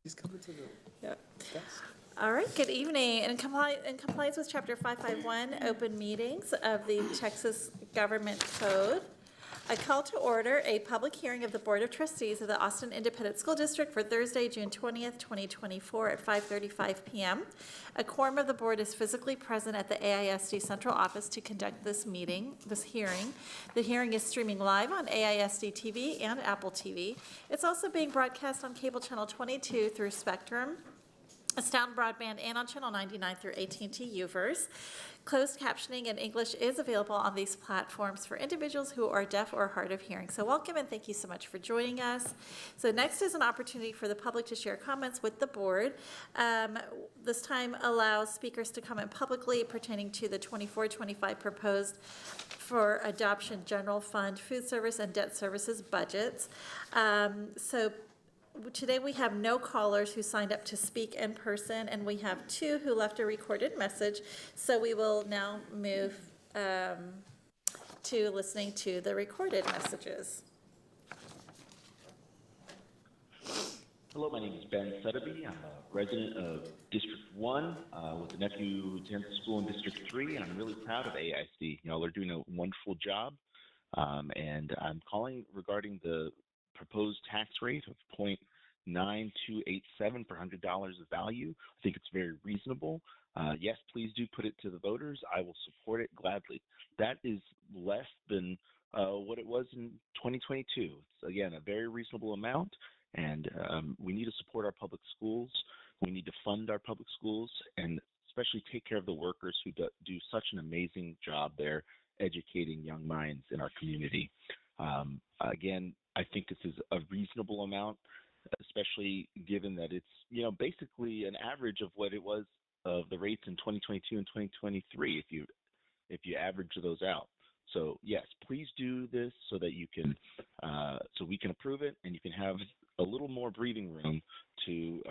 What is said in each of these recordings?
He's coming to the Yep. desk. All right, good evening. In compliance with Chapter 551, Open Meetings of the Texas Government Code, I call to order a public hearing of the Board of Trustees of the Austin Independent School District for Thursday, June 20th, 2024 at 5:35 p.m. A quorum of the board is physically present at the AISD Central Office to conduct this hearing. The hearing is streaming live on AISD TV and Apple TV. It's also being broadcast on cable channel 22 through Spectrum, Astound Broadband, and on Channel 99 through AT&T UVerse. Closed captioning in English is available on these platforms for individuals who are deaf or hard of hearing. So welcome and thank you so much for joining us. So next is an opportunity for the public to share comments with the board. This time allows speakers to comment publicly pertaining to the 24-25 proposed for adoption general fund, food service, and debt services budgets. Today we have no callers who signed up to speak in person, and we have 2 who left a recorded message. So we will now move to listening to the recorded messages. Hello, my name is Ben Sutterby. I'm a resident of District 1 with a nephew who attends school in District 3, and I'm really proud of AIC. Y'all are doing a wonderful job, and I'm calling regarding the proposed tax rate of 0.9287 per $100 of value. I think it's very reasonable. Yes, please do put it to the voters. I will support it gladly. That is less than what it was in 2022. It's, again, a very reasonable amount, and we need to support our public schools. We need to fund our public schools and especially take care of the workers who do such an amazing job there educating young minds in our community. Again, I think this is a reasonable amount, especially given that it's, basically an average of what it was of the rates in 2022 and 2023 if you average those out. So yes, please do this so that you can, so we can approve it and you can have a little more breathing room to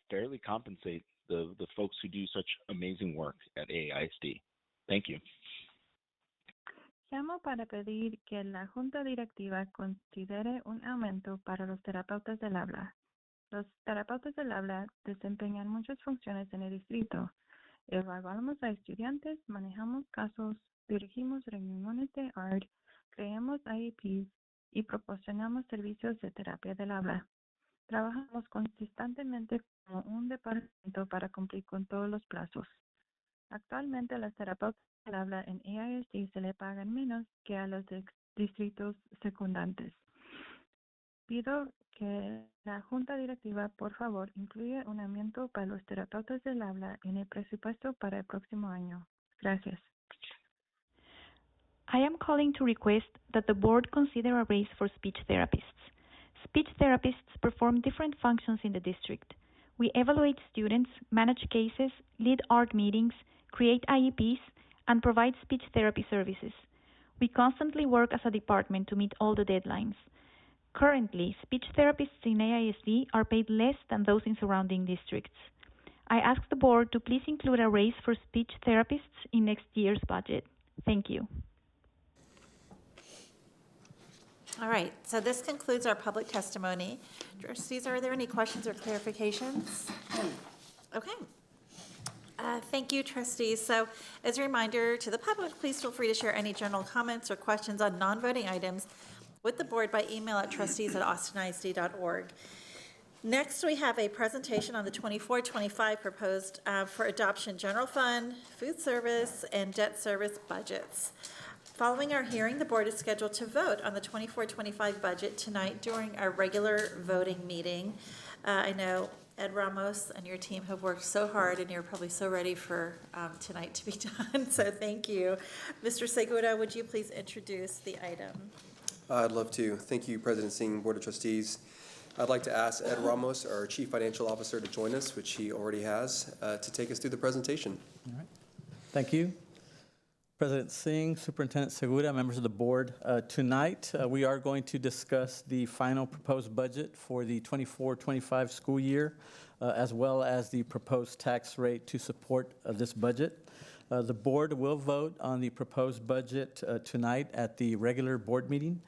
fairly compensate the folks who do such amazing work at AISD. Thank you. Llamo para pedir que la Junta Directiva considere un aumento para los terapeutas del habla. Los terapeutas del habla desempeñan muchas funciones en el distrito. Evaluamos a estudiantes, manejamos casos, dirigimos reuniones de ARD, creamos IEPs y proporcionamos servicios de terapia del habla. Trabajamos consistentemente como un departamento para cumplir con todos los plazos. Actualmente, las terapeutas del habla en AISD se le pagan menos que a los distritos secundantes. Pido que la Junta Directiva, por favor, incluya un aumento para los terapeutas del habla en el presupuesto para el próximo año. Gracias. I am calling to request that the board consider a raise for speech therapists. Speech therapists perform different functions in the district. We evaluate students, manage cases, lead ART meetings, create IEPs, and provide speech therapy services. We constantly work as a department to meet all the deadlines. Currently, speech therapists in AISD are paid less than those in surrounding districts. I ask the board to please include a raise for speech therapists in next year's budget. Thank you. All right, so this concludes our public testimony. Trustees, are there any questions or clarifications? Okay. Thank you, trustees. So as a reminder to the public, please feel free to share any general comments or questions on non-voting items with the board by email at trustees@austinisd.org. Next, we have a presentation on the 24-25 proposed for adoption general fund, food service, and debt service budgets. Following our hearing, the board is scheduled to vote on the 24-25 budget tonight during our regular voting meeting. I know Ed Ramos and your team have worked so hard, and you're probably so ready for tonight to be done, so thank you. Mr. Segura, would you please introduce the item? I'd love to. Thank you, President Singh, Board of Trustees. I'd like to ask Ed Ramos, our Chief Financial Officer, to join us, which he already has, to take us through the presentation. All right. Thank you. President Singh, Superintendent Segura, members of the board. Tonight, we are going to discuss the final proposed budget for the 24-25 school year, as well as the proposed tax rate to support this budget. The board will vote on the proposed budget tonight at the regular board meeting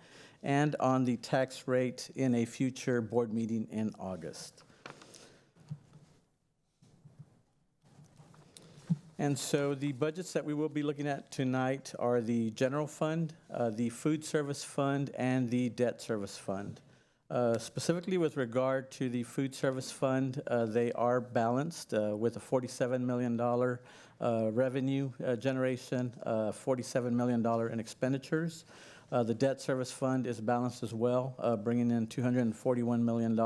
and on the tax rate in a future board meeting in August. And so the budgets that we will be looking at tonight are the general fund, the food service fund, and the debt service fund. Specifically with regard to the food service fund, they are balanced with a $47 million revenue generation, $47 million in expenditures. The debt service fund is balanced as well, bringing in $241 million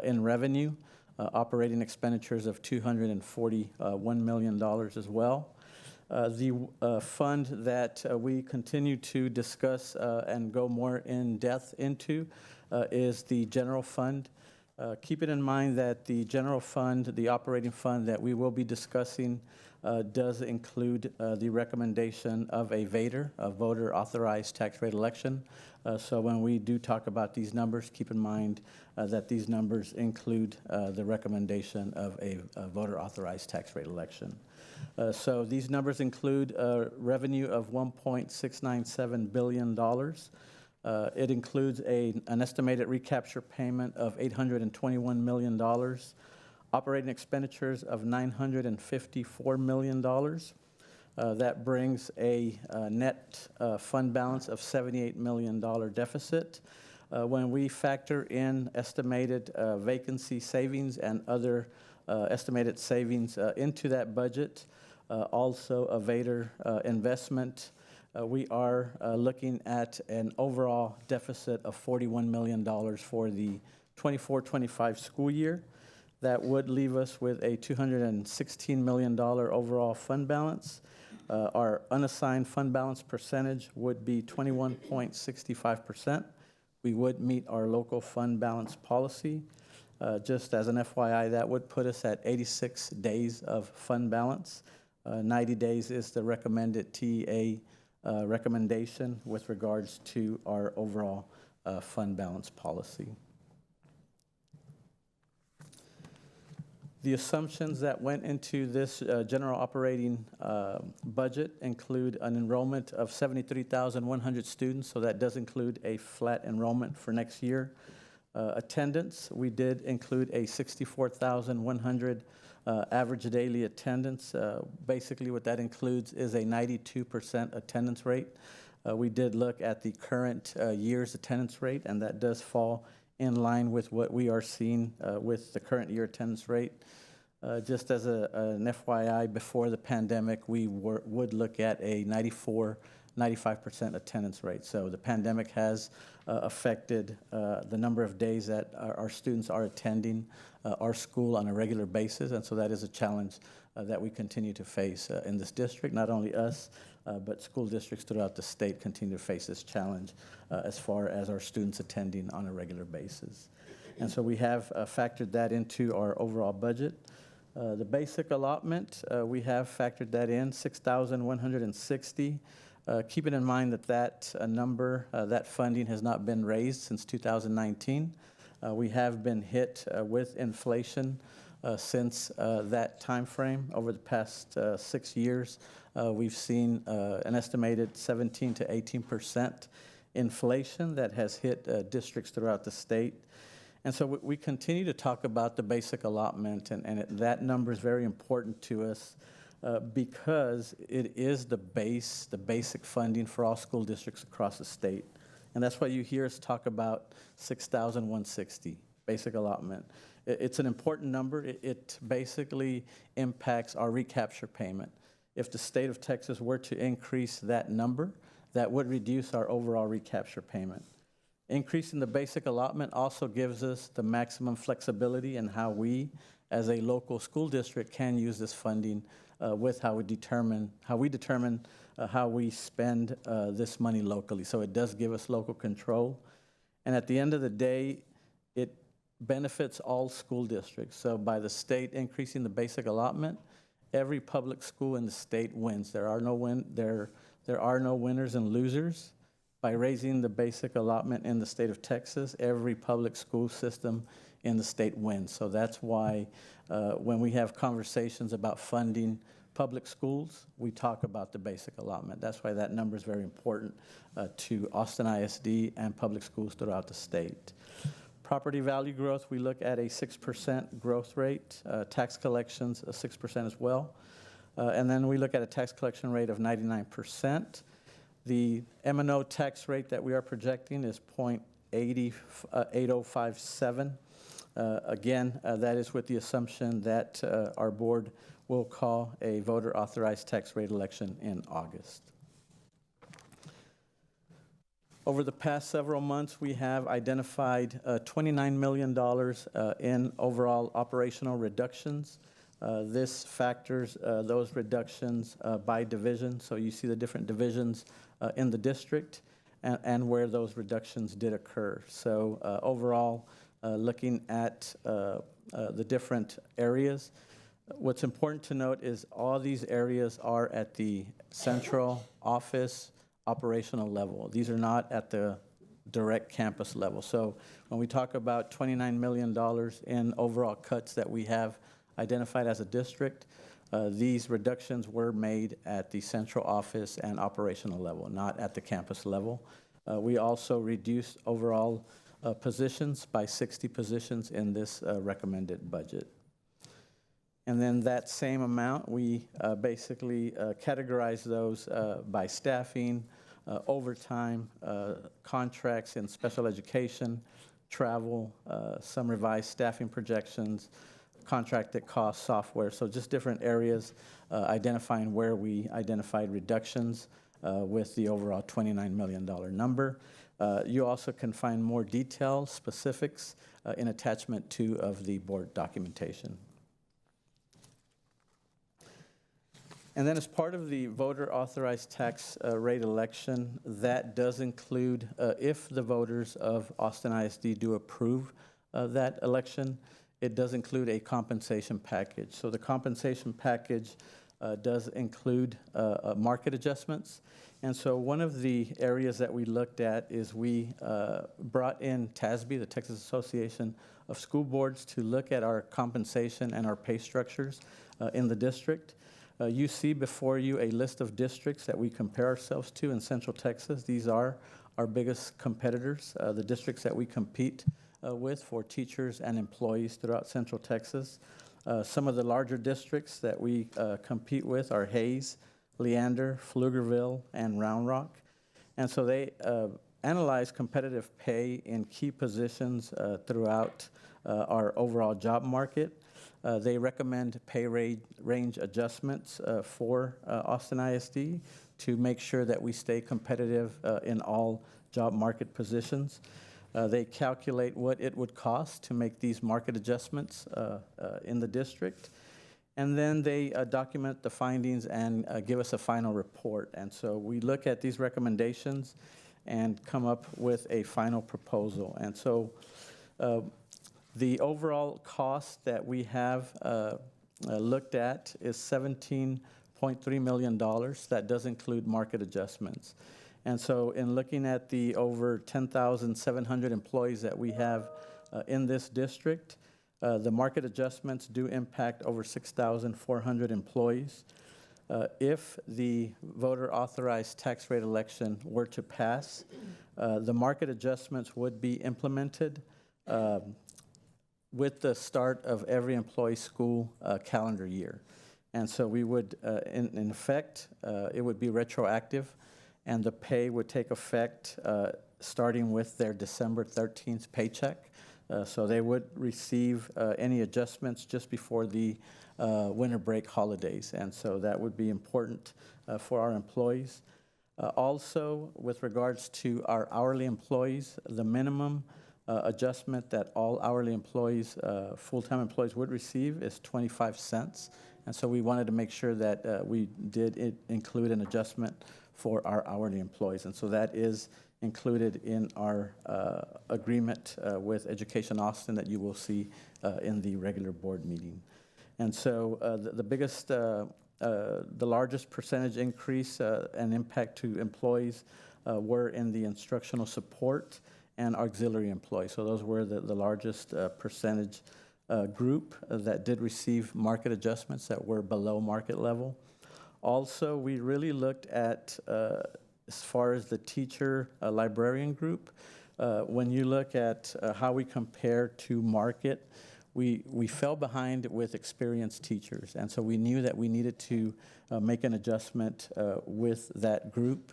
in revenue. Operating expenditures of $241 million as well. The fund that we continue to discuss and go more in depth into is the general fund. Keeping in mind that the general fund, the operating fund that we will be discussing, does include the recommendation of a VATR, a voter authorized tax rate election. So when we do talk about these numbers, keep in mind that these numbers include the recommendation of a voter authorized tax rate election. So these numbers include revenue of $1.697 billion. It includes an estimated recapture payment of $821 million, operating expenditures of $954 million. That brings a net fund balance of $78 million deficit. When we factor in estimated vacancy savings and other estimated savings into that budget, also a VATR investment, we are looking at an overall deficit of $41 million for the 24-25 school year. That would leave us with a $216 million overall fund balance. Our unassigned fund balance percentage would be 21.65%. We would meet our local fund balance policy. Just as an FYI, that would put us at 86 days of fund balance. 90 days is the recommended TEA recommendation with regards to our overall fund balance policy. The assumptions that went into this general operating budget include an enrollment of 73,100 students, so that does include a flat enrollment for next year. Attendance, we did include a 64,100 average daily attendance. Basically what that includes is a 92% attendance rate. We did look at the current year's attendance rate, and that does fall in line with what we are seeing with the current year attendance rate. Just as an FYI, before the pandemic, we would look at a 95% attendance rate. So the pandemic has affected the number of days that our students are attending our school on a regular basis, and so that is a challenge that we continue to face in this district. Not only us, but school districts throughout the state continue to face this challenge as far as our students attending on a regular basis. And so we have factored that into our overall budget. The basic allotment, we have factored that in, 6,160. Keeping in mind that that number, that funding has not been raised since 2019. We have been hit with inflation since that time frame. Over the past 6 years, we've seen an estimated 17 to 18% inflation that has hit districts throughout the state. And so we continue to talk about the basic allotment, and that number is very important to us because it is the basic funding for all school districts across the state. And that's why you hear us talk about 6,160, basic allotment. It's an important number. It basically impacts our recapture payment. If the state of Texas were to increase that number, that would reduce our overall recapture payment. Increasing the basic allotment also gives us the maximum flexibility in how we, as a local school district, can use this funding with how we determine how we spend this money locally. So it does give us local control. And at the end of the day, it benefits all school districts. So by the state increasing the basic allotment, every public school in the state wins. There are no winners and losers. By raising the basic allotment in the state of Texas, every public school system in the state wins. So that's why when we have conversations about funding public schools, we talk about the basic allotment. That's why that number is very important to Austin ISD and public schools throughout the state. Property value growth, we look at a 6% growth rate. Tax collections, a 6% as well. And then we look at a tax collection rate of 99%. The M&O tax rate that we are projecting is 0.8057. Again, that is with the assumption that our board will call a voter-authorized tax rate election in August. Over the past several months, we have identified $29 million in overall operational reductions. This factors those reductions by division. So you see the different divisions in the district and where those reductions did occur. So overall, looking at the different areas, what's important to note is all these areas are at the central office operational level. These are not at the direct campus level. So when we talk about $29 million in overall cuts that we have identified as a district, these reductions were made at the central office and operational level, not at the campus level. We also reduced overall positions by 60 positions in this recommended budget. And then that same amount, we basically categorize those by staffing, overtime, contracts in special education, travel, some revised staffing projections, contracted cost software. So just different areas identifying where we identified reductions with the overall $29 million number. You also can find more details, specifics in attachment 2 of the board documentation. And then as part of the voter authorized tax rate election, that does include, if the voters of Austin ISD do approve that election, it does include a compensation package. So the compensation package does include market adjustments. And so one of the areas that we looked at is we brought in TASB, the Texas Association of School Boards, to look at our compensation and our pay structures in the district. You see before you a list of districts that we compare ourselves to in Central Texas. These are our biggest competitors, the districts that we compete with for teachers and employees throughout Central Texas. Some of the larger districts that we compete with are Hayes, Leander, Pflugerville, and Round Rock. And so they analyze competitive pay in key positions throughout our overall job market. They recommend pay range adjustments for Austin ISD to make sure that we stay competitive in all job market positions. They calculate what it would cost to make these market adjustments in the district. And then they document the findings and give us a final report. And so we look at these recommendations and come up with a final proposal. And so the overall cost that we have looked at is $17.3 million. That does include market adjustments. And so in looking at the over 10,700 employees that we have in this district, the market adjustments do impact over 6,400 employees. If the voter-authorized tax rate election were to pass, the market adjustments would be implemented with the start of every employee school calendar year. And so we would, in effect, it would be retroactive, and the pay would take effect starting with their December 13th paycheck. So they would receive any adjustments just before the winter break holidays. And so that would be important for our employees. Also, with regards to our hourly employees, the minimum adjustment that all hourly employees, full-time employees would receive is 25 cents. And so we wanted to make sure that we did include an adjustment for our hourly employees. And so that is included in our agreement with Education Austin that you will see in the regular board meeting. And so the largest percentage increase and impact to employees were in the instructional support and auxiliary employees. So those were the largest percentage group that did receive market adjustments that were below market level. Also, we really looked at, as far as the teacher librarian group, when you look at how we compare to market, we fell behind with experienced teachers, and so we knew that we needed to make an adjustment with that group.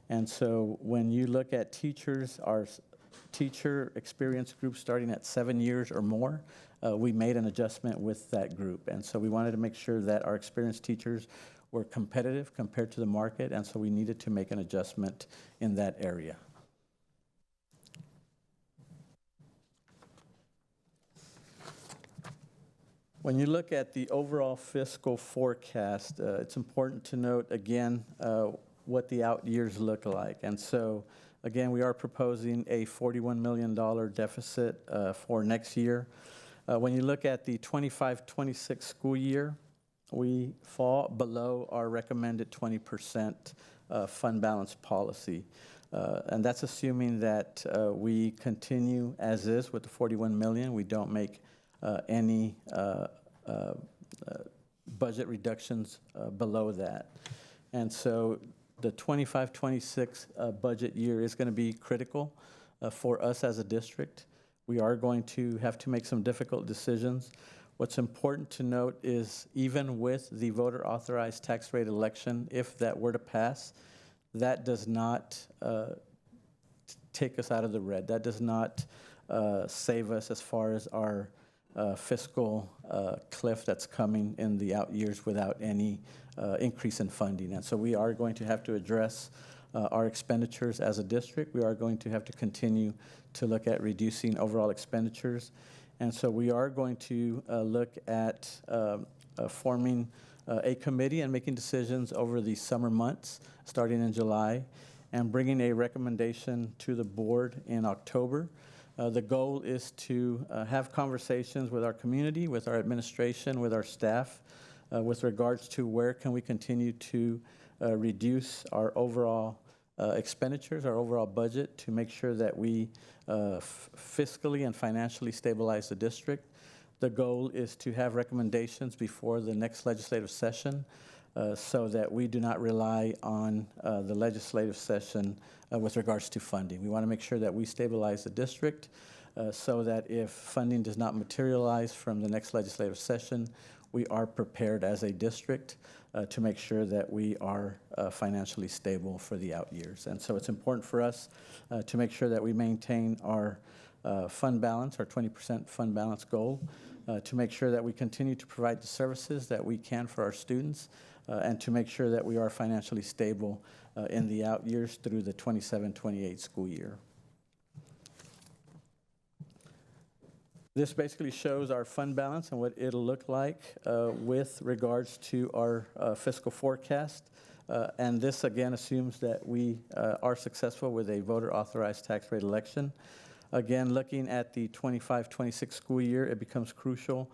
And so when you look at teachers, our teacher experience group starting at 7 years or more, we made an adjustment with that group. And so we wanted to make sure that our experienced teachers were competitive compared to the market, and so we needed to make an adjustment in that area. When you look at the overall fiscal forecast, it's important to note again what the out years look like. And so, again, we are proposing a $41 million deficit for next year. When you look at the 25-26 school year, we fall below our recommended 20% fund balance policy. And that's assuming that we continue as is with the 41 million. We don't make any budget reductions below that. And so the 25-26 budget year is going to be critical for us as a district. We are going to have to make some difficult decisions. What's important to note is even with the voter authorized tax rate election, if that were to pass, that does not take us out of the red. That does not save us as far as our fiscal cliff that's coming in the out years without any increase in funding. And so we are going to have to address our expenditures as a district. We are going to have to continue to look at reducing overall expenditures. And so we are going to look at forming a committee and making decisions over the summer months, starting in July, and bringing a recommendation to the board in October. The goal is to have conversations with our community, with our administration, with our staff, with regards to where can we continue to reduce our overall expenditures, our overall budget, to make sure that we fiscally and financially stabilize the district. The goal is to have recommendations before the next legislative session so that we do not rely on the legislative session with regards to funding. We want to make sure that we stabilize the district so that if funding does not materialize from the next legislative session, we are prepared as a district to make sure that we are financially stable for the out years. And so it's important for us to make sure that we maintain our fund balance, our 20% fund balance goal, to make sure that we continue to provide the services that we can for our students, and to make sure that we are financially stable in the out years through the 27-28 school year. This basically shows our fund balance and what it'll look like with regards to our fiscal forecast. And this, again, assumes that we are successful with a voter-authorized tax rate election. Again, looking at the 25-26 school year, it becomes crucial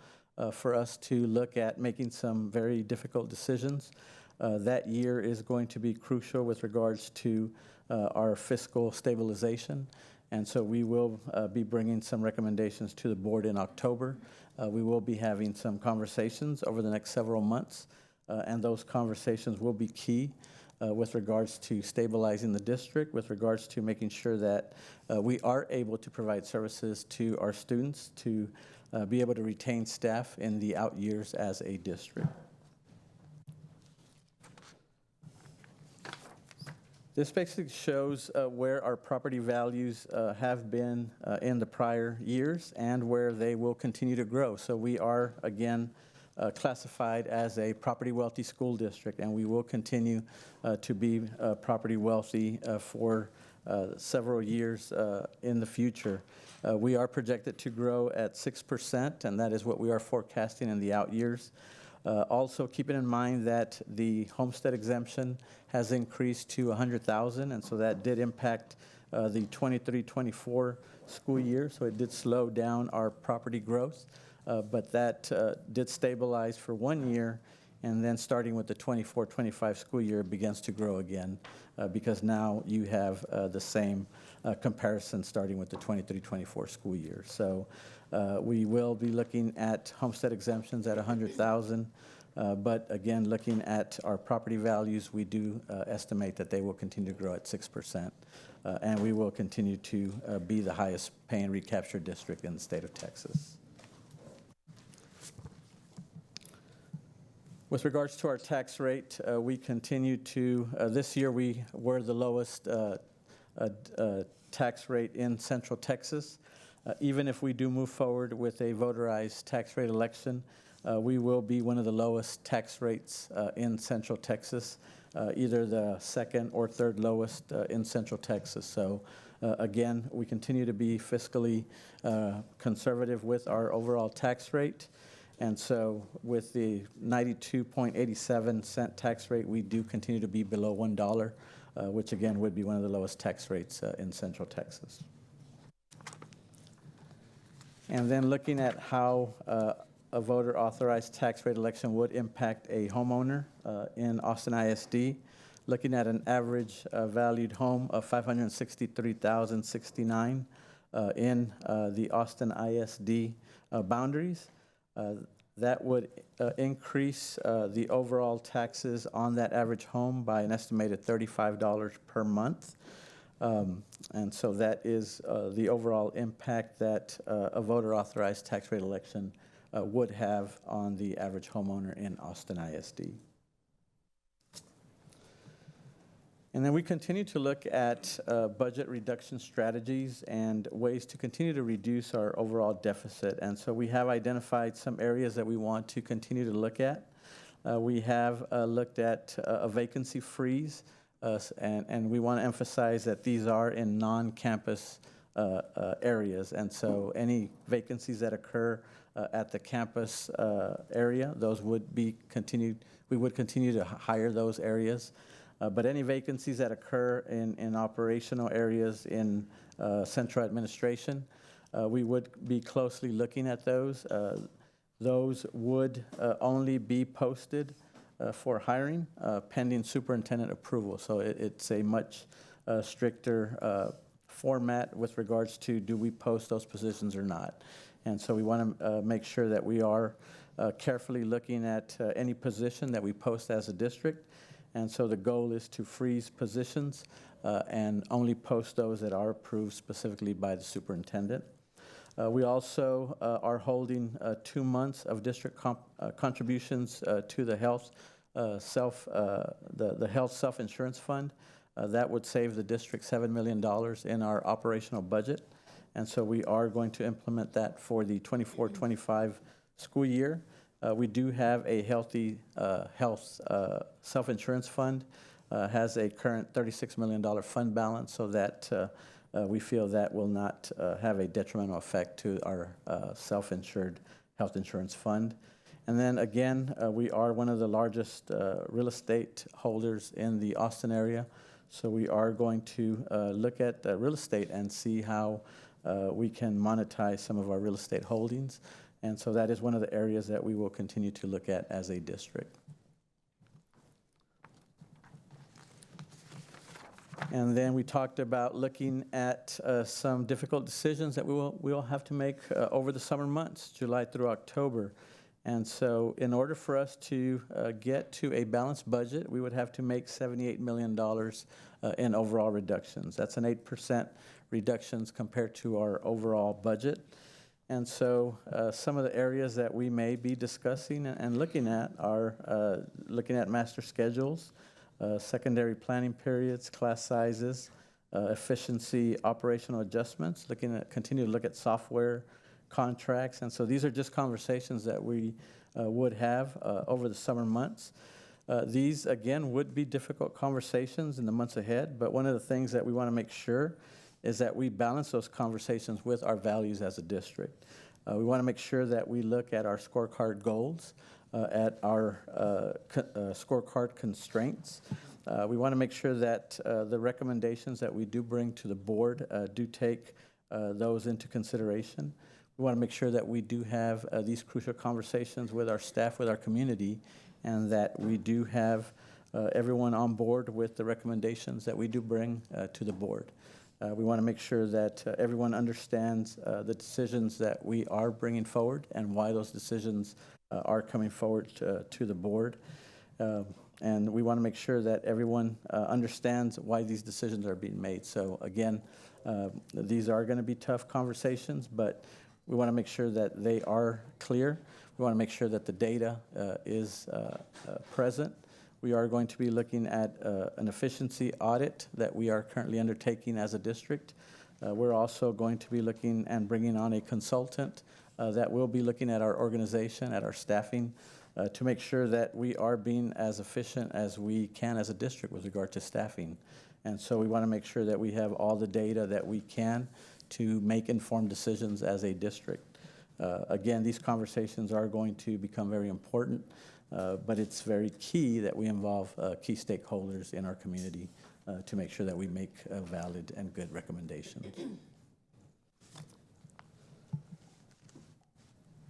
for us to look at making some very difficult decisions. That year is going to be crucial with regards to our fiscal stabilization. And so we will be bringing some recommendations to the board in October. We will be having some conversations over the next several months, and those conversations will be key with regards to stabilizing the district, with regards to making sure that we are able to provide services to our students, to be able to retain staff in the out years as a district. This basically shows where our property values have been in the prior years and where they will continue to grow. So we are, again, classified as a property wealthy school district, and we will continue to be property wealthy for several years in the future. We are projected to grow at 6%, and that is what we are forecasting in the out years. Also, keeping in mind that the homestead exemption has increased to 100,000, and so that did impact the 23-24 school year, so it did slow down our property growth, but that did stabilize for 1 year, and then starting with the 24-25 school year, it begins to grow again because now you have the same comparison starting with the 23-24 school year. So we will be looking at homestead exemptions at 100,000, but again, looking at our property values, we do estimate that they will continue to grow at 6%, and we will continue to be the highest paying recapture district in the state of Texas. With regards to our tax rate, we continue to, this year we were the lowest tax rate in Central Texas. Even if we do move forward with a voterized tax rate election, we will be one of the lowest tax rates in Central Texas, either the second or third lowest in Central Texas. So again, we continue to be fiscally conservative with our overall tax rate. And so with the 92.87 cent tax rate, we do continue to be below $1, which again would be one of the lowest tax rates in Central Texas. And then looking at how a voter authorized tax rate election would impact a homeowner in Austin ISD, looking at an average valued home of $563,069 in the Austin ISD boundaries. That would increase the overall taxes on that average home by an estimated $35 per month. And so that is the overall impact that a voter authorized tax rate election would have on the average homeowner in Austin ISD. And then we continue to look at budget reduction strategies and ways to continue to reduce our overall deficit. And so we have identified some areas that we want to continue to look at. We have looked at a vacancy freeze, and we want to emphasize that these are in non-campus areas. And so any vacancies that occur at the campus area, those would be continued. We would continue to hire those areas. But any vacancies that occur in operational areas in central administration, we would be closely looking at those. Those would only be posted for hiring pending superintendent approval. So it's a much stricter format with regards to do we post those positions or not. And so we want to make sure that we are carefully looking at any position that we post as a district. And so the goal is to freeze positions and only post those that are approved specifically by the superintendent. We also are holding 2 months of district contributions to the health health self-insurance fund. That would save the district $7 million in our operational budget. And so we are going to implement that for the 24-25 school year. We do have a healthy health self-insurance fund, has a current $36 million fund balance, so that we feel that will not have a detrimental effect to our self-insured health insurance fund. And then again, we are one of the largest real estate holders in the Austin area, so we are going to look at real estate and see how we can monetize some of our real estate holdings. And so that is one of the areas that we will continue to look at as a district. And then we talked about looking at some difficult decisions that we will have to make over the summer months, July through October. And so in order for us to get to a balanced budget, we would have to make $78 million in overall reductions. That's an 8% reductions compared to our overall budget. And so some of the areas that we may be discussing and looking at are looking at master schedules, secondary planning periods, class sizes, efficiency, operational adjustments, continue to look at software contracts. And so these are just conversations that we would have over the summer months. These, again, would be difficult conversations in the months ahead, but one of the things that we want to make sure is that we balance those conversations with our values as a district. We want to make sure that we look at our scorecard goals, at our scorecard constraints. We want to make sure that the recommendations that we do bring to the board do take those into consideration. We want to make sure that we do have these crucial conversations with our staff, with our community, and that we do have everyone on board with the recommendations that we do bring to the board. We want to make sure that everyone understands the decisions that we are bringing forward and why those decisions are coming forward to the board. And we want to make sure that everyone understands why these decisions are being made. So again, these are going to be tough conversations, but We want to make sure that they are clear. We want to make sure that the data is present. We are going to be looking at an efficiency audit that we are currently undertaking as a district. We're also going to be looking and bringing on a consultant that will be looking at our organization, at our staffing, to make sure that we are being as efficient as we can as a district with regard to staffing. And so we want to make sure that we have all the data that we can to make informed decisions as a district. Again, these conversations are going to become very important, but it's very key that we involve key stakeholders in our community to make sure that we make valid and good recommendations.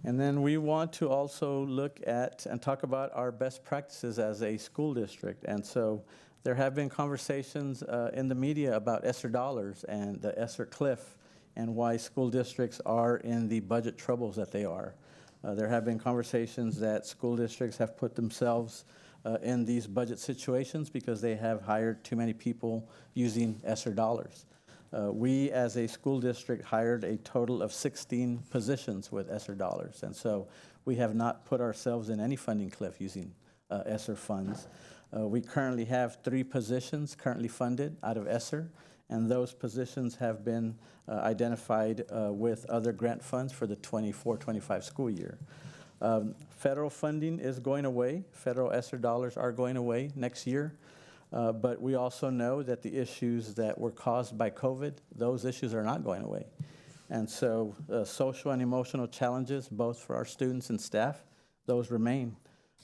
And then we want to also look at and talk about our best practices as a school district. And so there have been conversations in the media about ESSER dollars and the ESSER cliff and why school districts are in the budget troubles that they are. There have been conversations that school districts have put themselves in these budget situations because they have hired too many people using ESSER dollars. We, as a school district, hired a total of 16 positions with ESSER dollars, and so we have not put ourselves in any funding cliff using ESSER funds. We currently have 3 positions currently funded out of ESSER, and those positions have been identified with other grant funds for the 24-25 school year. Federal funding is going away. Federal ESSER dollars are going away next year. But we also know that the issues that were caused by COVID, those issues are not going away. And so social and emotional challenges, both for our students and staff, those remain.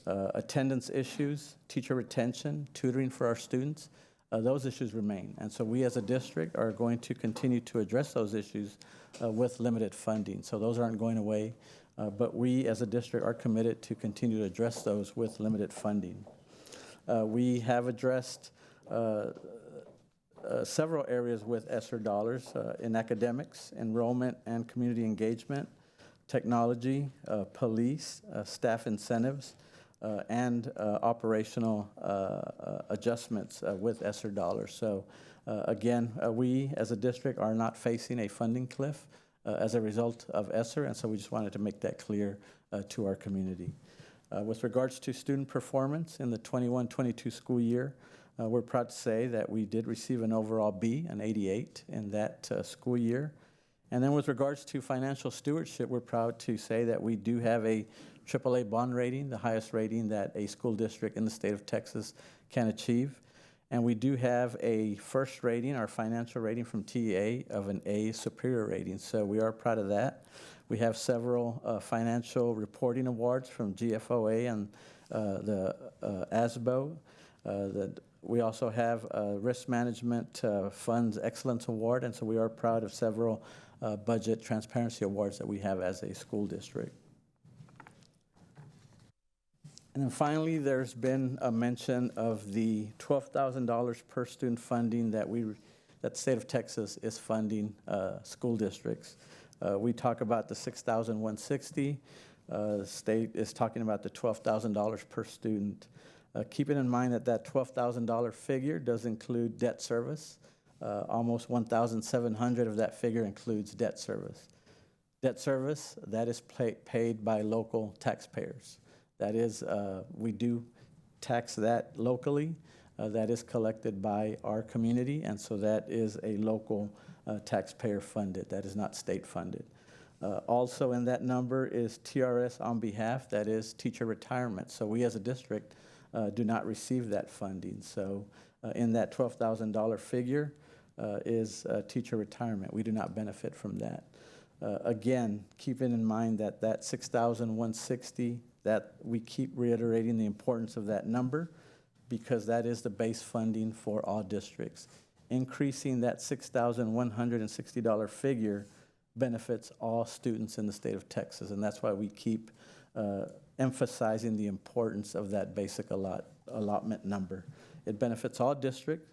Attendance issues, teacher retention, tutoring for our students, those issues remain. And so we as a district are going to continue to address those issues with limited funding. So those aren't going away, but we as a district are committed to continue to address those with limited funding. We have addressed several areas with ESSER dollars in academics, enrollment and community engagement, technology, police, staff incentives, and operational adjustments with ESSER dollars. So again, we as a district are not facing a funding cliff as a result of ESSER, and so we just wanted to make that clear to our community. With regards to student performance in the 21-22 school year, we're proud to say that we did receive an overall B, an 88, in that school year. And then with regards to financial stewardship, we're proud to say that we do have a AAA bond rating, the highest rating that a school district in the state of Texas can achieve. And we do have a first rating, our financial rating from TEA, of an A superior rating. So we are proud of that. We have several financial reporting awards from GFOA and the ASBO. We also have a Risk Management Funds Excellence Award, and so we are proud of several budget transparency awards that we have as a school district. And then finally, there's been a mention of the $12,000 per student funding that the state of Texas is funding school districts. We talk about the $6,160. The state is talking about the $12,000 per student. Keeping in mind that that $12,000 figure does include debt service. Almost $1,700 of that figure includes debt service. Debt service, that is paid by local taxpayers. That is, we do tax that locally. That is collected by our community, and so that is a local taxpayer funded. That is not state funded. Also in that number is TRS on behalf, that is teacher retirement. So we as a district do not receive that funding. So in that $12,000 figure is teacher retirement. We do not benefit from that. Again, keeping in mind that that $6,160, that we keep reiterating the importance of that number because that is the base funding for all districts. Increasing that $6,160 figure benefits all students in the state of Texas, and that's why we keep emphasizing the importance of that basic allotment number. It benefits all districts,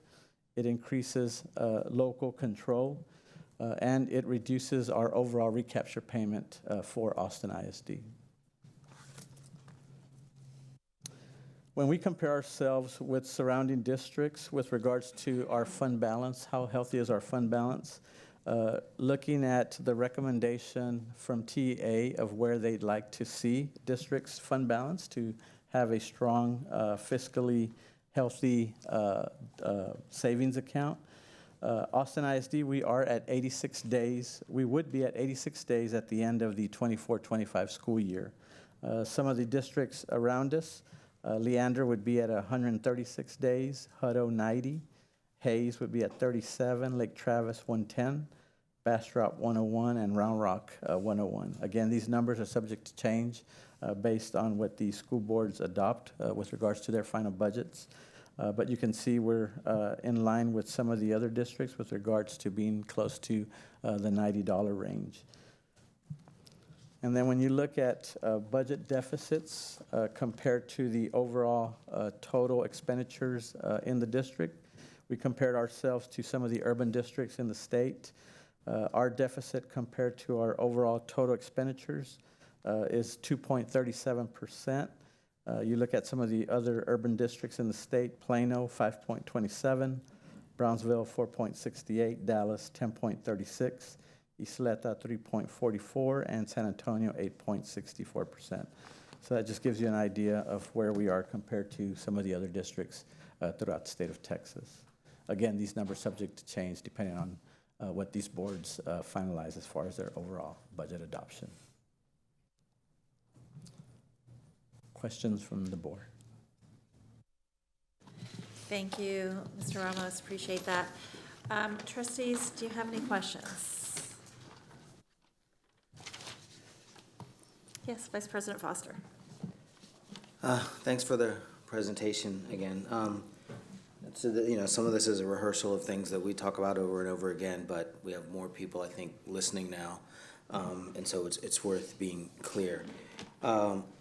it increases local control, and it reduces our overall recapture payment for Austin ISD. When we compare ourselves with surrounding districts with regards to our fund balance, how healthy is our fund balance, Looking at the recommendation from TA of where they'd like to see districts' fund balance to have a strong fiscally healthy savings account. Austin ISD, we are at 86 days. We would be at 86 days at the end of the 24-25 school year. Some of the districts around us, Leander would be at 136 days, Hutto 90, Hayes would be at 37, Lake Travis 110, Bastrop 101, and Round Rock 101. Again, these numbers are subject to change based on what the school boards adopt with regards to their final budgets. But you can see we're in line with some of the other districts with regards to being close to the $90 range. And then when you look at budget deficits compared to the overall total expenditures in the district, we compared ourselves to some of the urban districts in the state. Our deficit compared to our overall total expenditures is 2.37%. You look at some of the other urban districts in the state, Plano, 5.27, Brownsville, 4.68, Dallas, 10.36, Isleta, 3.44, and San Antonio, 8.64%. So that just gives you an idea of where we are compared to some of the other districts throughout the state of Texas. Again, these numbers subject to change depending on what these boards finalize as far as their overall budget adoption. Questions from the board? Thank you, Mr. Ramos, appreciate that. Trustees, do you have any questions? Yes, Vice President Foster. Thanks for the presentation again. So some of this is a rehearsal of things that we talk about over and over again, but we have more people, I think, listening now, and so it's worth being clear.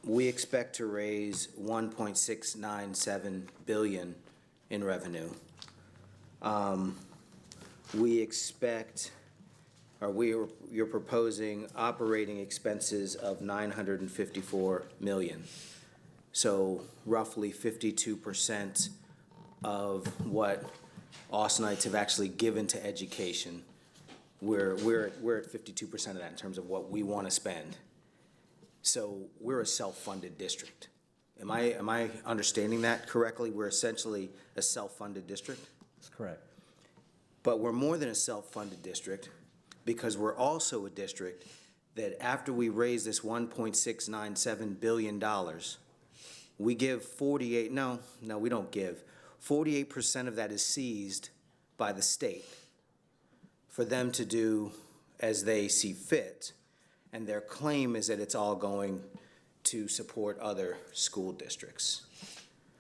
We expect to raise $1.697 billion in revenue. We expect, you're proposing operating expenses of $954 million. So roughly 52% of what Austinites have actually given to education. We're at 52% of that in terms of what we want to spend. So we're a self-funded district. Am I understanding that correctly? We're essentially a self-funded district? That's correct. But we're more than a self-funded district because we're also a district that after we raise this $1.697 billion, we give 48, no, we don't give. 48% of that is seized by the state for them to do as they see fit. And their claim is that it's all going to support other school districts.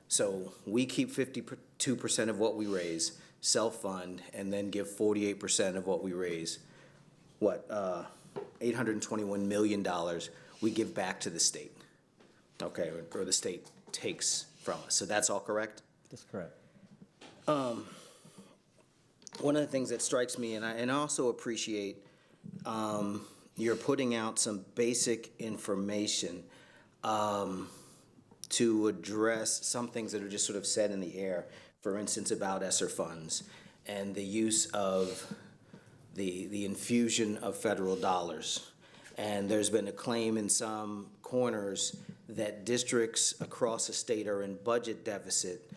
So we keep 52% of what we raise, self-fund, and then give 48% of what we raise, $821 million we give back to the state, okay, or the state takes from us. So that's all correct? That's correct. One of the things that strikes me, and I also appreciate you're putting out some basic information to address some things that are just sort of said in the air, for instance, about ESSER funds and the use of the infusion of federal dollars. And there's been a claim in some corners that districts across the state are in budget deficit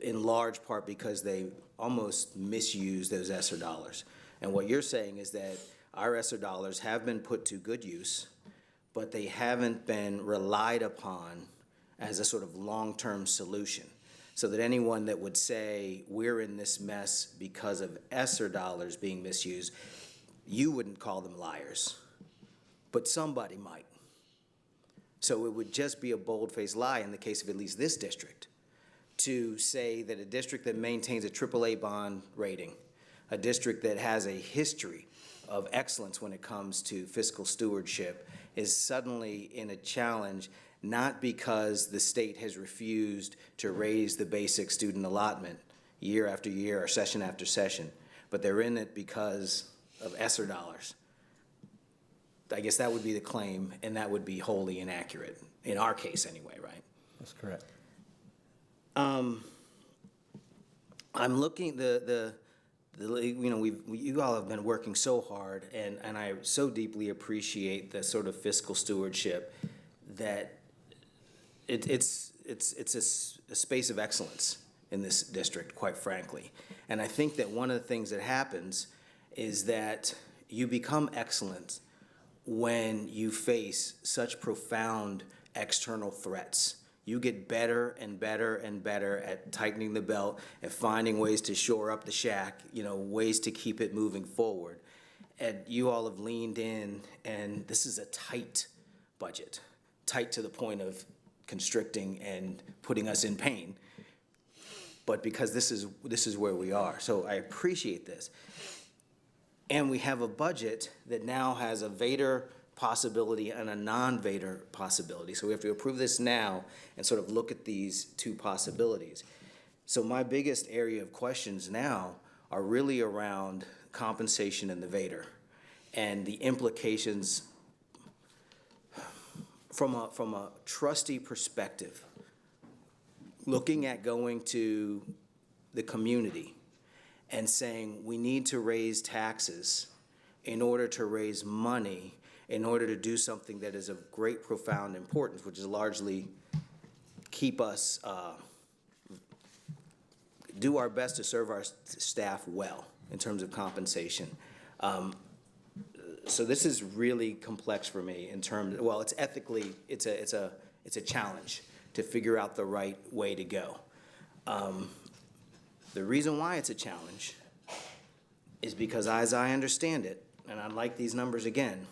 in large part because they almost misuse those ESSER dollars. And what you're saying is that our ESSER dollars have been put to good use, but they haven't been relied upon as a sort of long-term solution. So that anyone that would say we're in this mess because of ESSER dollars being misused, you wouldn't call them liars, but somebody might. So it would just be a bold-faced lie in the case of at least this district to say that a district that maintains a AAA bond rating, a district that has a history of excellence when it comes to fiscal stewardship, is suddenly in a challenge, not because the state has refused to raise the basic student allotment year after year or session after session, but they're in it because of ESSER dollars. I guess that would be the claim, and that would be wholly inaccurate, in our case anyway, right? That's correct. I'm looking, you all have been working so hard, and I so deeply appreciate the sort of fiscal stewardship that it's a space of excellence in this district, quite frankly. And I think that one of the things that happens is that you become excellent when you face such profound external threats. You get better and better and better at tightening the belt, at finding ways to shore up the shack, ways to keep it moving forward. And you all have leaned in, and this is a tight budget, tight to the point of constricting and putting us in pain. But because this is where we are. So I appreciate this. And we have a budget that now has a Vader possibility and a non-Vader possibility. So we have to approve this now and sort of look at these two possibilities. So my biggest area of questions now are really around compensation and the Vader and the implications from a trustee perspective, looking at going to the community and saying we need to raise taxes in order to raise money, in order to do something that is of great profound importance, which is largely keep us, do our best to serve our staff well in terms of compensation. So this is really complex for me in terms, well, it's ethically, it's a challenge to figure out the right way to go. The reason why it's a challenge is because, as I understand it, and I like these numbers again,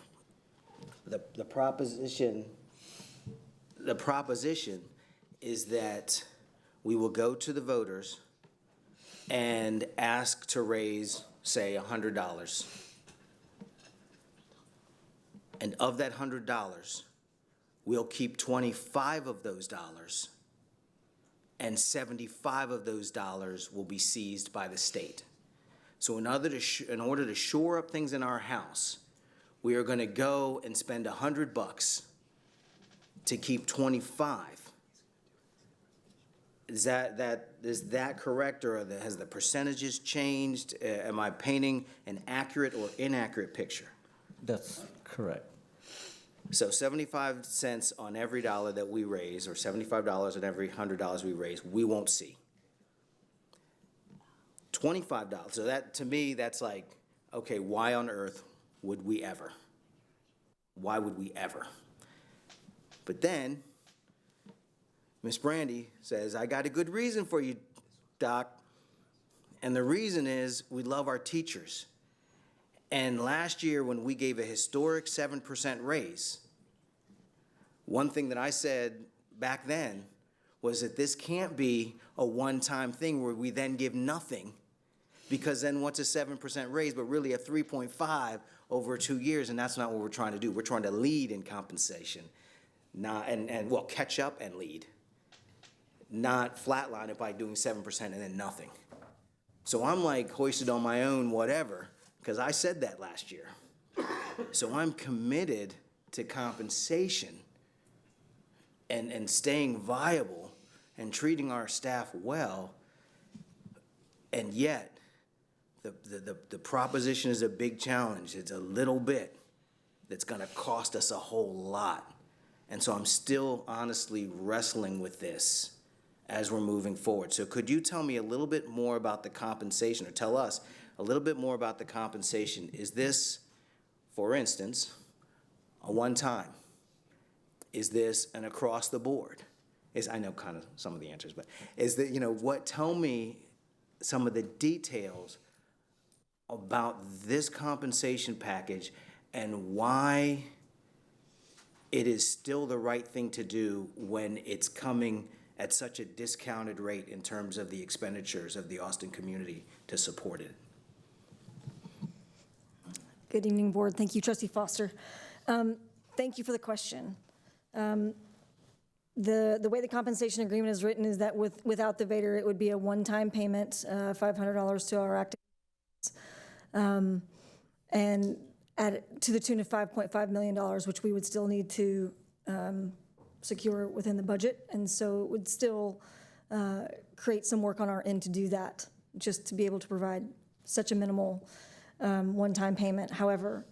the proposition is that we will go to the voters and ask to raise, say, $100. And of that $100, we'll keep 25 of those dollars, and 75 of those dollars will be seized by the state. So in order to shore up things in our house, we are going to go and spend $100 to keep 25. Is that correct, or has the percentages changed? Am I painting an accurate or inaccurate picture? That's correct. So 75 cents on every dollar that we raise, or $75 on every $100 we raise, we won't see. $25. So that, to me, that's like, okay, why on earth would we ever? Why would we ever? But then Miss Brandy says, I got a good reason for you, Doc. And the reason is we love our teachers. And last year, when we gave a historic 7% raise, one thing that I said back then was that this can't be a one-time thing where we then give nothing, because then what's a 7% raise, but really a 3.5 over 2 years, and that's not what we're trying to do. We're trying to lead in compensation, not well, catch up and lead, not flatline it by doing 7% and then nothing. So I'm like hoisted on my own whatever, because I said that last year. So I'm committed to compensation and staying viable and treating our staff well, and yet the proposition is a big challenge. It's a little bit that's gonna cost us a whole lot. And so I'm still honestly wrestling with this as we're moving forward. So could you tell me a little bit more about the compensation, or tell us a little bit more about the compensation? Is this, for instance, a one-time? Is this an across the board? I know kind of some of the answers, but is that, tell me some of the details about this compensation package and why it is still the right thing to do when it's coming at such a discounted rate in terms of the expenditures of the Austin community to support it. Good evening, Board. Thank you, Trustee Foster. Thank you for the question. The way the compensation agreement is written is that without the Vader, it would be a one-time payment, $500 to our active, and to the tune of $5.5 million, which we would still need to secure within the budget. And so it would still create some work on our end to do that, just to be able to provide such a minimal one-time payment. However,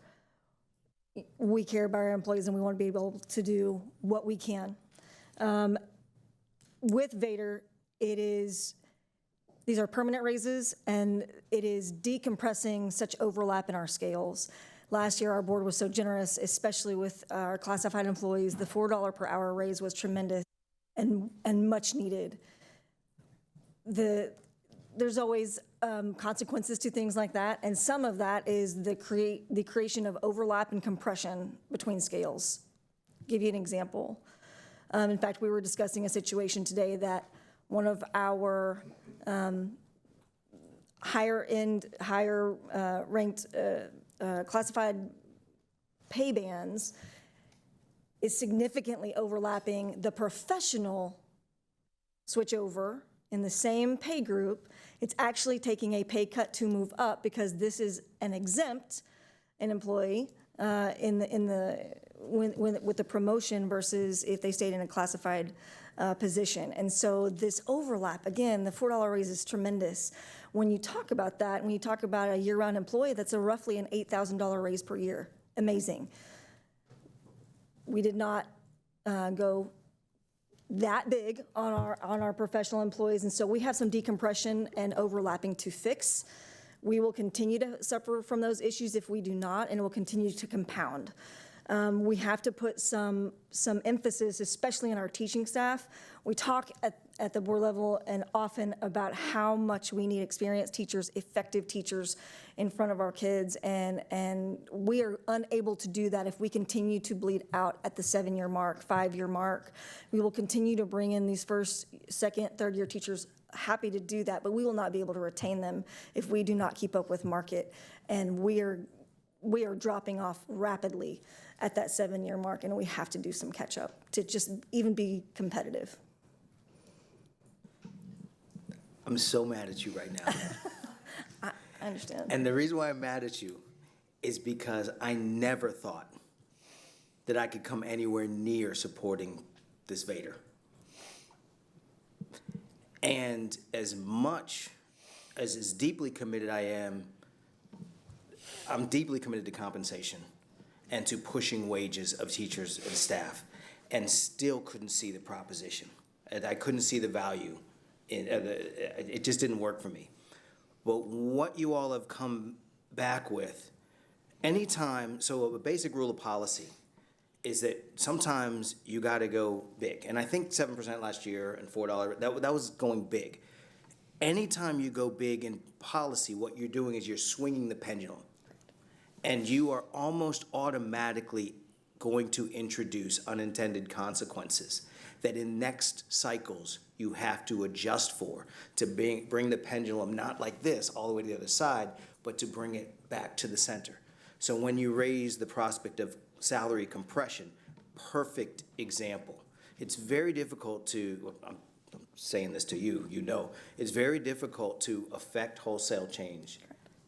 we care about our employees and we want to be able to do what we can. With Vader, these are permanent raises, and it is decompressing such overlap in our scales. Last year, our board was so generous, especially with our classified employees. The $4 per hour raise was tremendous and much needed. There's always consequences to things like that, and some of that is the creation of overlap and compression between scales. Give you an example. In fact, we were discussing a situation today that one of our higher ranked classified pay bands is significantly overlapping the professional switchover in the same pay group. It's actually taking a pay cut to move up because this is an employee with the promotion versus if they stayed in a classified position. And so this overlap, again, the $4 raise is tremendous. When you talk about that, when you talk about a year-round employee, that's roughly an $8,000 raise per year. Amazing. We did not go that big on our professional employees, and so we have some decompression and overlapping to fix. We will continue to suffer from those issues if we do not, and it will continue to compound. We have to put some emphasis, especially in our teaching staff. We talk at the board level and often about how much we need experienced teachers, effective teachers in front of our kids, and we are unable to do that if we continue to bleed out at the 7-year mark, 5-year mark. We will continue to bring in these first, second, third-year teachers, happy to do that, but we will not be able to retain them if we do not keep up with market, and we are dropping off rapidly at that 7-year mark, and we have to do some catch-up to just even be competitive. I'm so mad at you right now. I understand. And the reason why I'm mad at you is because I never thought that I could come anywhere near supporting this Vader. And as much as deeply committed I am, I'm deeply committed to compensation and to pushing wages of teachers and staff, and still couldn't see the proposition. And I couldn't see the value. It just didn't work for me. But what you all have come back with, anytime, so a basic rule of policy is that sometimes you got to go big. And I think 7% last year and $4, that was going big. Anytime you go big in policy, what you're doing is you're swinging the pendulum. And you are almost automatically going to introduce unintended consequences that in next cycles you have to adjust for, to bring the pendulum not like this all the way to the other side, but to bring it back to the center. So when you raise the prospect of salary compression, perfect example. It's very difficult to, I'm saying this to you, you know, it's very difficult to affect wholesale change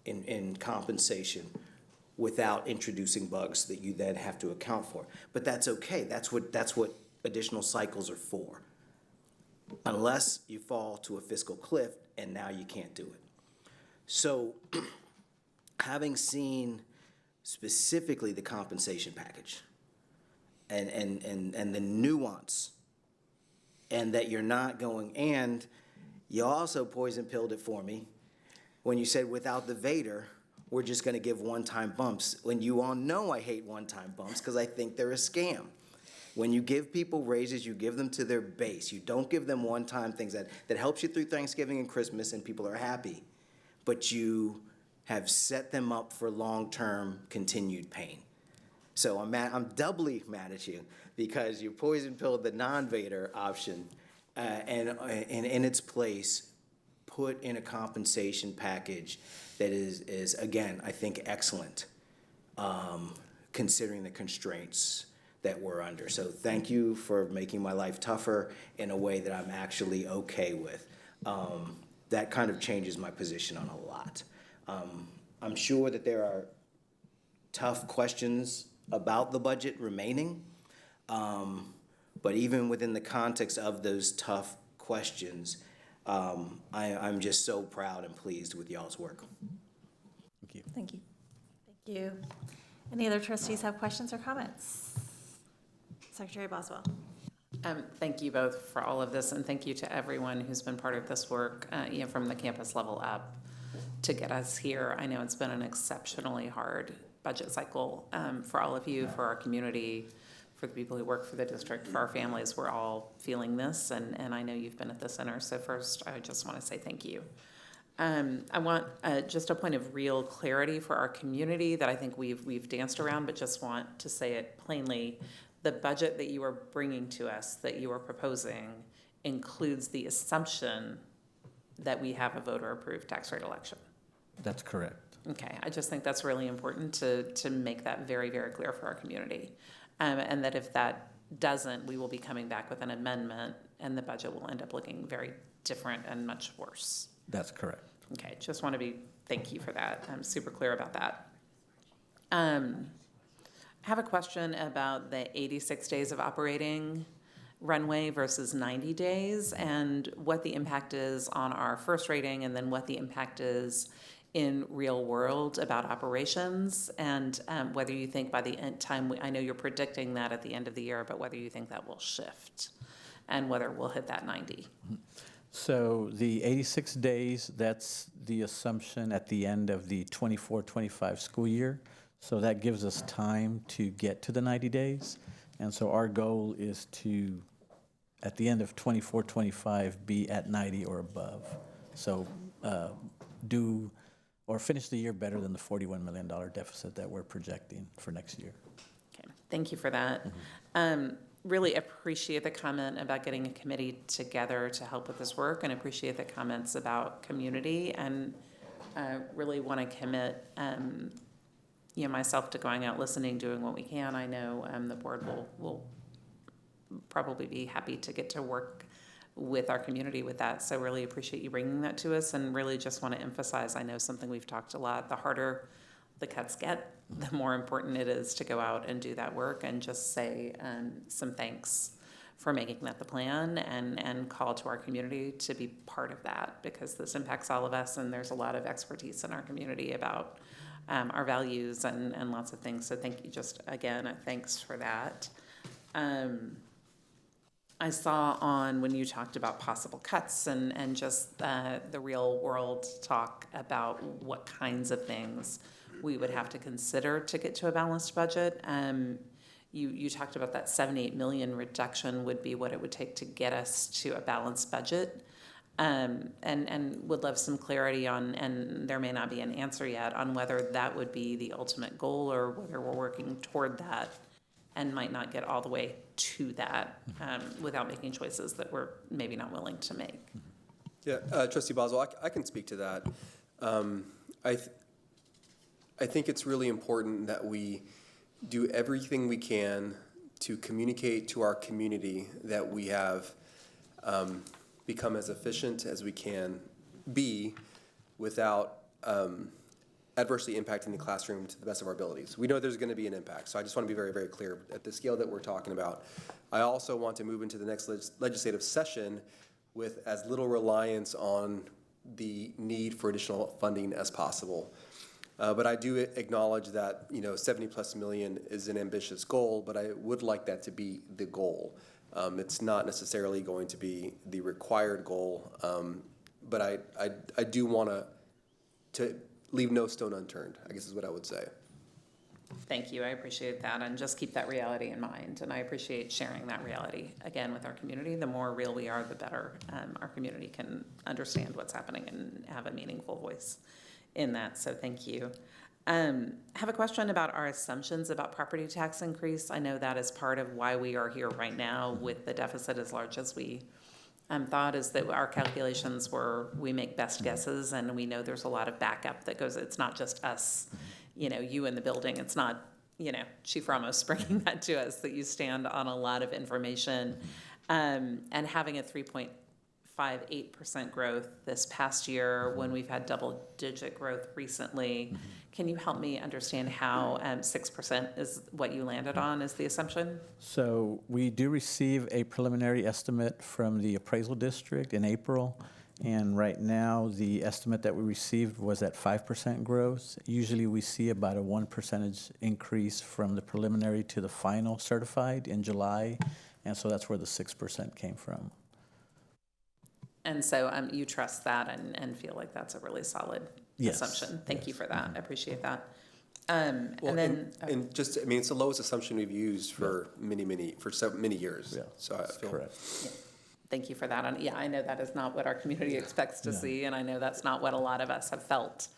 in compensation without introducing bugs that you then have to account for. But that's okay. That's what additional cycles are for. Unless you fall to a fiscal cliff and now you can't do it. So having seen specifically the compensation package and the nuance, and that you're not going, and you also poison pilled it for me when you said without the Vader, we're just going to give one-time bumps, when you all know I hate one-time bumps because I think they're a scam. When you give people raises, you give them to their base. You don't give them one-time things that helps you through Thanksgiving and Christmas and people are happy, but you have set them up for long-term continued pain. So I'm doubly mad at you because you poison pilled the non-Vader option and in its place put in a compensation package that is again, I think excellent, considering the constraints that we're under. So thank you for making my life tougher in a way that I'm actually okay with. That kind of changes my position on a lot. I'm sure that there are tough questions about the budget remaining, but even within the context of those tough questions, I'm just so proud and pleased with y'all's work. Thank you. Thank you. Thank you. Any other trustees have questions or comments? Secretary Boswell. Thank you both for all of this, and thank you to everyone who's been part of this work, from the campus level up to get us here. I know it's been an exceptionally hard budget cycle for all of you, for our community, for the people who work for the district, for our families. We're all feeling this, and I know you've been at the center. So first, I just want to say thank you. I want just a point of real clarity for our community that I think we've danced around, but just want to say it plainly. The budget that you are bringing to us, that you are proposing, includes the assumption that we have a voter-approved tax rate election. That's correct. Okay, I just think that's really important to make that very, very clear for our community. And that if that doesn't, we will be coming back with an amendment and the budget will end up looking very different and much worse. That's correct. Okay, just want to thank you for that. I'm super clear about that. I have a question about the 86 days of operating runway versus 90 days and what the impact is on our first rating and then what the impact is in real world about operations and whether you think by the end time, I know you're predicting that at the end of the year, but whether you think that will shift and whether we'll hit that 90. So the 86 days, that's the assumption at the end of the 24-25 school year. So that gives us time to get to the 90 days. And so our goal is to, at the end of 24-25, be at 90 or above. So finish the year better than the $41 million deficit that we're projecting for next year. Okay, thank you for that. Really appreciate the comment about getting a committee together to help with this work and appreciate the comments about community and really want to commit myself to going out, listening, doing what we can. I know the board will probably be happy to get to work with our community with that. So really appreciate you bringing that to us and really just want to emphasize, I know something we've talked a lot, the harder the cuts get, the more important it is to go out and do that work and just say some thanks for making that the plan and call to our community to be part of that because this impacts all of us and there's a lot of expertise in our community about our values and lots of things. So thank you just again, thanks for that. I saw when you talked about possible cuts and just the real world talk about what kinds of things we would have to consider to get to a balanced budget. You talked about that $78 million reduction would be what it would take to get us to a balanced budget. And would love some clarity on, and there may not be an answer yet, on whether that would be the ultimate goal or whether we're working toward that and might not get all the way to that without making choices that we're maybe not willing to make. Yeah, Trustee Boswell, I can speak to that. I think it's really important that we do everything we can to communicate to our community that we have become as efficient as we can be without adversely impacting the classroom to the best of our abilities. We know there's going to be an impact, so I just want to be very, very clear at the scale that we're talking about. I also want to move into the next legislative session with as little reliance on the need for additional funding as possible. But I do acknowledge that 70+ million is an ambitious goal, but I would like that to be the goal. It's not necessarily going to be the required goal, but I do want to leave no stone unturned, I guess is what I would say. Thank you. I appreciate that. And just keep that reality in mind. And I appreciate sharing that reality, again, with our community. The more real we are, the better our community can understand what's happening and have a meaningful voice in that. So thank you. Have a question about our assumptions about property tax increase. I know that is part of why we are here right now with the deficit as large as we thought, is that our calculations we make best guesses and we know there's a lot of backup that goes, it's not just us, you in the building. It's not, Chief Ramos bringing that to us, that you stand on a lot of information and having a 3.58% growth this past year when we've had double-digit growth recently. Can you help me understand how 6% is what you landed on as the assumption? So we do receive a preliminary estimate from the appraisal district in April. And right now, the estimate that we received was at 5% growth. Usually, we see about a 1% increase from the preliminary to the final certified in July, and so that's where the 6% came from. And so you trust that and feel like that's a really solid Yes. assumption. Thank you for that. I appreciate that. Well, And then, and just, I mean, it's the lowest assumption we've used for many years. Yeah, So I that's feel. correct. thank you for that. And yeah, I know that is not what our community expects to No. see, and I know that's not what a lot of us have felt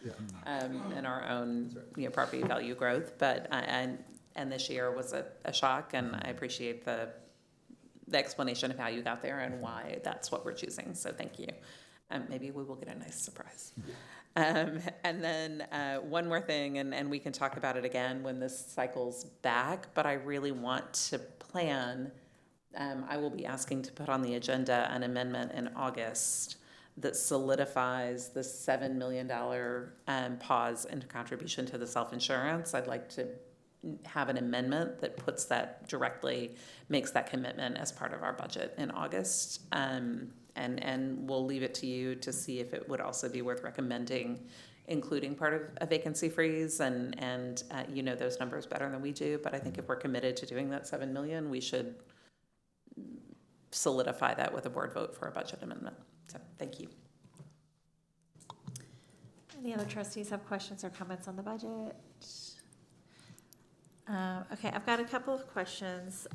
in our own property value growth. But and this year was a shock, and I appreciate the explanation of how you got there and why that's what we're choosing. So thank you. Maybe we will get a nice surprise. And then one more thing, and we can talk about it again when this cycle's back, but I really want to plan. I will be asking to put on the agenda an amendment in August that solidifies the $7 million pause into contribution to the self-insurance. I'd like to have an amendment that puts that directly, makes that commitment as part of our budget in August. And we'll leave it to you to see if it would also be worth recommending including part of a vacancy freeze, and you know those numbers better than we do, but I think if we're committed to doing that 7 million, we should solidify that with a board vote for a budget amendment. So thank you. Any other trustees have questions or comments on the budget? Okay, I've got a couple of questions.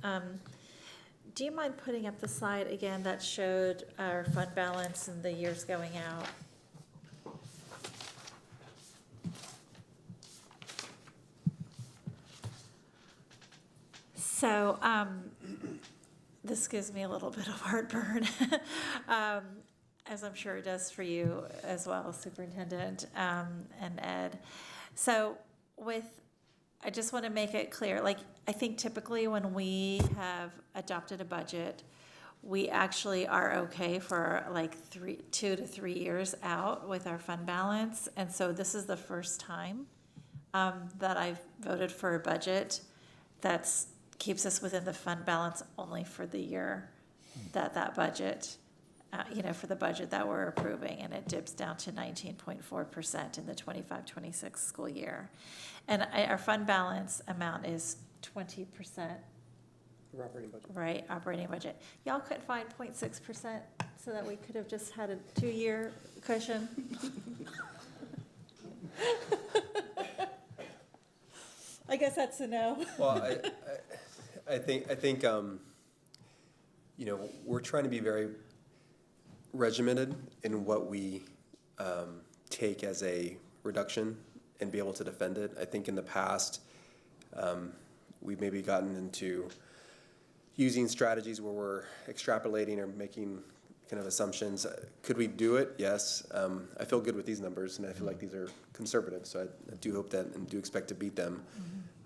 Do you mind putting up the slide again that showed our fund balance and the years going out? So this gives me a little bit of heartburn, as I'm sure it does for you as well, Superintendent and Ed. So I just want to make it clear, like, I think typically when we have adopted a budget, we actually are okay for like 2 to 3 years out with our fund balance. And so this is the first time that I've voted for a budget that keeps us within the fund balance only for the year that budget, for the budget that we're approving, and it dips down to 19.4% in the 25-26 school year. And our fund balance amount is 20%. Your operating budget. Right, operating budget. Y'all couldn't find 0.6% so that we could have just had a 2-year cushion? I guess that's a no. Well, I think we're trying to be very regimented in what we take as a reduction and be able to defend it. I think in the past, we've maybe gotten into using strategies where we're extrapolating or making kind of assumptions. Could we do it? Yes. I feel good with these numbers, and I feel like these are conservative, so I do hope that and do expect to beat them.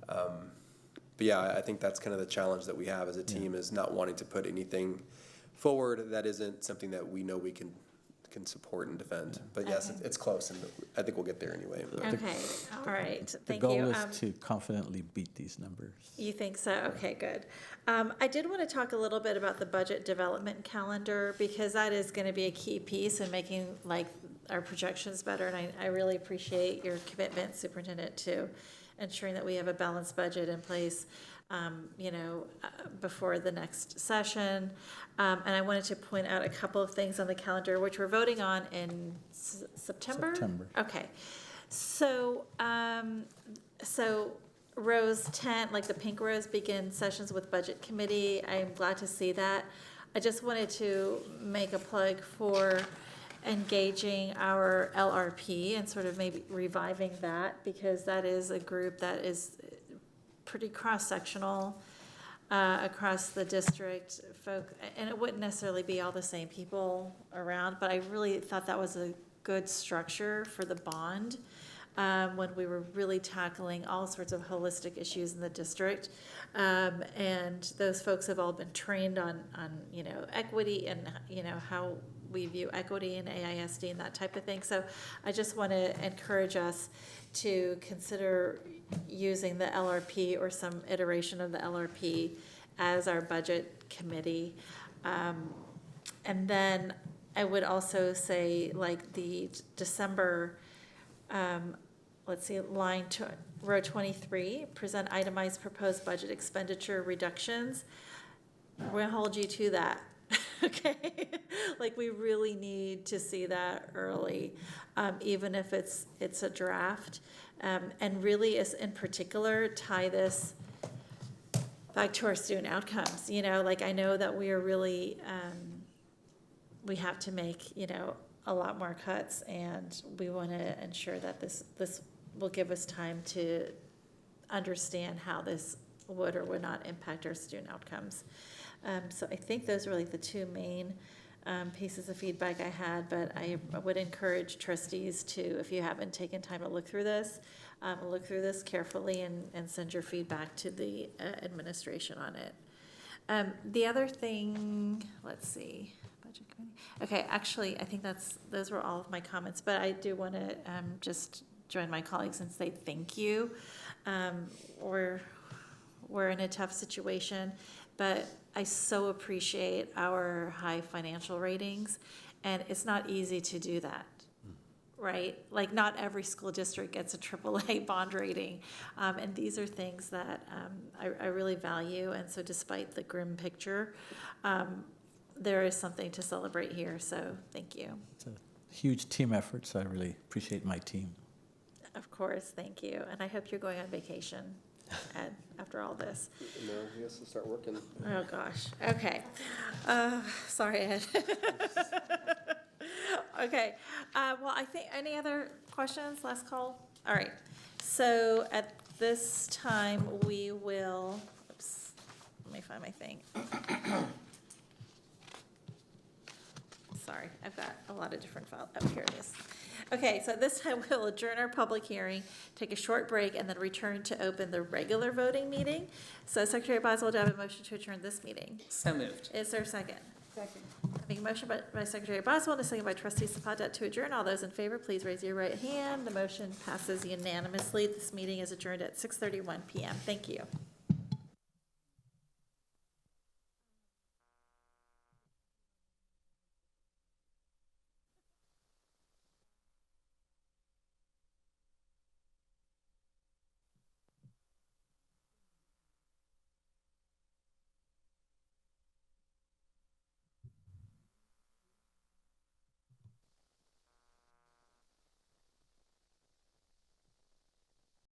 But yeah, I think that's kind of the challenge that we have as a team, is not wanting to put anything forward that isn't something that we know we can support and defend. But yes, Okay. it's close, and I think we'll get there anyway. But Okay, all right, The thank you. goal is to confidently beat these numbers. You think so? Okay, good. I did want to talk a little bit about the budget development calendar, because that is going to be a key piece in making like our projections better. And I really appreciate your commitment, Superintendent, to ensuring that we have a balanced budget in place, before the next session. And I wanted to point out a couple of things on the calendar, which we're voting on in September? September. Okay. So, Rose 10, like the pink rose, begin sessions with Budget Committee. I'm glad to see that. I just wanted to make a plug for engaging our LRP and sort of maybe reviving that, because that is a group that is pretty cross-sectional across the district, and it wouldn't necessarily be all the same people around, but I really thought that was a good structure for the bond when we were really tackling all sorts of holistic issues in the district. And those folks have all been trained on equity and, how we view equity in AISD and that type of thing. So I just want to encourage us to consider using the LRP or some iteration of the LRP as our budget committee. And then I would also say, like, the December, let's see, row 23, present itemized proposed budget expenditure reductions. We're gonna hold you to that, okay? Like, we really need to see that early, even if it's a draft. And really, is in particular, tie this back to our student outcomes, you know, like, I know that we are really, we have to make, you know, a lot more cuts, and we want to ensure that this will give us time to understand how this would or would not impact our student outcomes. So I think those are like the two main pieces of feedback I had, but I would encourage trustees to, if you haven't taken time to look through this carefully and send your feedback to the administration on it. The other thing, let's see, budget committee. Okay, actually, I think those were all of my comments, but I do want to just join my colleagues and say thank you. We're in a tough situation, but I so appreciate our high financial ratings, and it's not easy to do that, right? Like, not every school district gets a AAA bond rating, and these are things that I really value, and so despite the grim picture, there is something to celebrate here, so thank you. It's a huge team effort, so I really appreciate my team. Of course, thank you, and I hope you're going on vacation, Ed, after all this. No, he has to start working. Oh, gosh, okay. Sorry, Ed. Okay, well, I think, any other questions, last call? All right, so at this time, we will, oops, let me find my thing. Sorry, I've got a lot of different files. Oh, here it is. Okay, so this time we'll adjourn our public hearing, take a short break, and then return to open the regular voting meeting. So Secretary Boswell, do I have a motion to adjourn this meeting? So moved. Is there a second? Second. Having a motion by Secretary Boswell and a second by Trustee Zapata to adjourn. All those in favor, please raise your right hand. The motion passes unanimously. This meeting is adjourned at 6:31 p.m. Thank you.